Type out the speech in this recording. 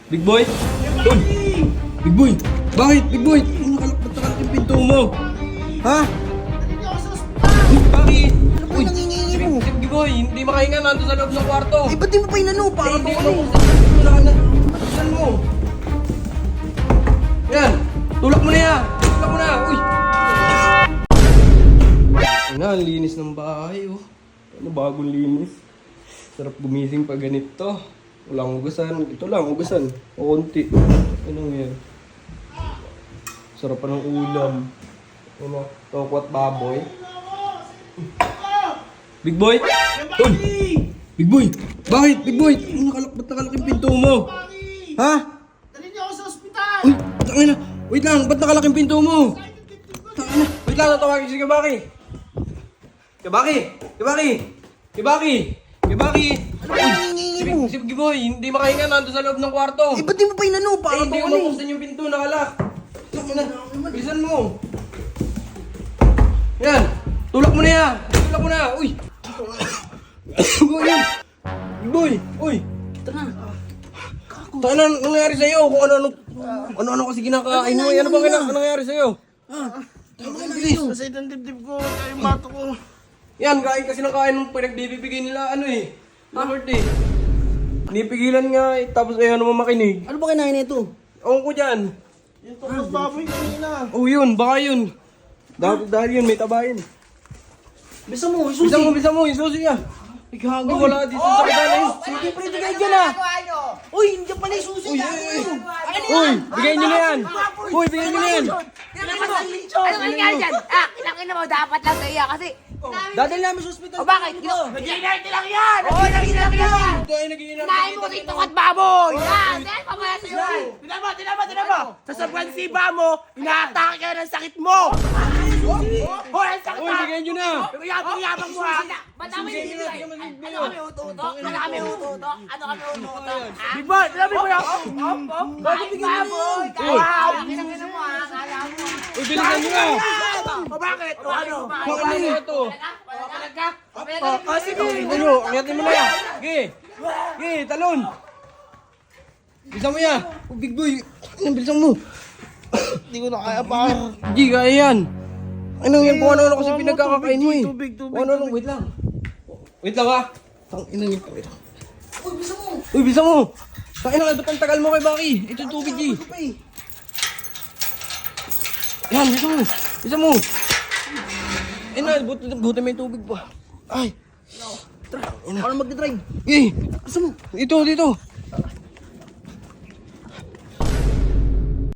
Big boy? Uy! Big boy! Bakit? Big boy! Nakalak yung pinto mo! Ha? Bakit? Ano ba nanginginig mo? Big boy, hindi makahinga nandun sa loob ng kwarto! Eh, ba't di mo pa inano? Para Hindi to mo ano? Buksan mo! Yan! Tulak mo na yan! Tulak mo na! Uy! Ayun na, ang linis ng bahay oh. Ano, bagong linis. Sarap gumising pag ganito. Walang ugasan. Ito lang, ugasan. O konti. Anong yan? Sarap pa ng ulam. Ano? Toko at baboy. Big boy? Uy! Big boy! Bakit? Big boy! Ba't nakalak yung pinto mo? Ha? Dali niyo ako sa ospital! Uy! Tangina! Wait lang! Ba't nakalak yung pinto mo? Tangina! Wait lang! Natawagin si Kabaki! Kabaki! Kabaki! Kabaki! Kabaki! Ano ba nanginginig mo? Si Big Boy, hindi makahinga nandun sa loob ng kwarto. Eh, ba't di mo pa inano? Para to Hindi ko ano? mabuksan yung pinto, nakalak. Bilisan mo. Yan. Tulak mo na yan. Tulak mo na. Uy. Uy, yan. Big Boy. Uy. Tara. Ano nangyari sa'yo? Kung ano kasi kinakain mo. Ano bang nangyari sa'yo? Bilis. Masayit ang dibdib ko, kaya yung bato ko. Yan, kain kasi ng kain ng pinagbibigay nila, ano eh. Robert eh. Nipigilan nga eh, tapos ayaw naman makinig. Ano ba kinain nito? Ewan ko dyan. Yung tukos baboy kanina. Oh yun, baka yun. Dahil yun, may tabayin. Bisa mo, isusi. Bisa mo, yung susi niya. Ikago, wala dito sa kadala yun. Sige, pwede kayo dyan ah. Uy, hindi pala yung susi. Uy, bigay nyo na yan. Uy, bigay nyo na yan. Ano nangyari dyan? Ah, kinangin mo, dapat lang sa iya kasi... Dadali namin sa ospital. O bakit? Nag-iinarte lang yan! Oo, nag-iingat yan! Ito ay nag-iinap. Kinain mo kasi itong at baboy! Ah, dahil pamaya sa iyo! Tinan mo! Sa sabwansiba mo, inaatake ka ng sakit mo! Hoy, ang sakit Uy, ha! bigay nyo na. Yabang mo ha! Ba't kami bibigay? Ano kami ututo? Ano kami ututo? Ano kami ututo? Ha? Big Boy, tinabi mo na! Kain baboy! Kain! Kinangin mo ha! Kala mo! Uy, bilisan nyo na. O bakit? O ano? Bakit ano na ito? Palag ka? O sige! Ano, akiyatin mo na yan. Sige. Sige, talon. Bilisan mo yan. Oh, Big Boy, bilisan mo. Hindi ko na kaya pa. Hindi, kaya yan. Ano yan, kung ano-ano kasi pinagkakakain mo eh. Tubig. Kung ano-ano, wait lang. Wait lang ha. Tang ina nyo, wait lang. Uy, bisa mo. Uy, bisa mo. Tang ina, ba't ang tagal mo kay Baki? Ito yung tubig eh. Yan, bisa mo. Bisa mo. Eh na, buti may tubig pa. Ay. Para magdadrive. Eh, Bisa mo. ito, dito.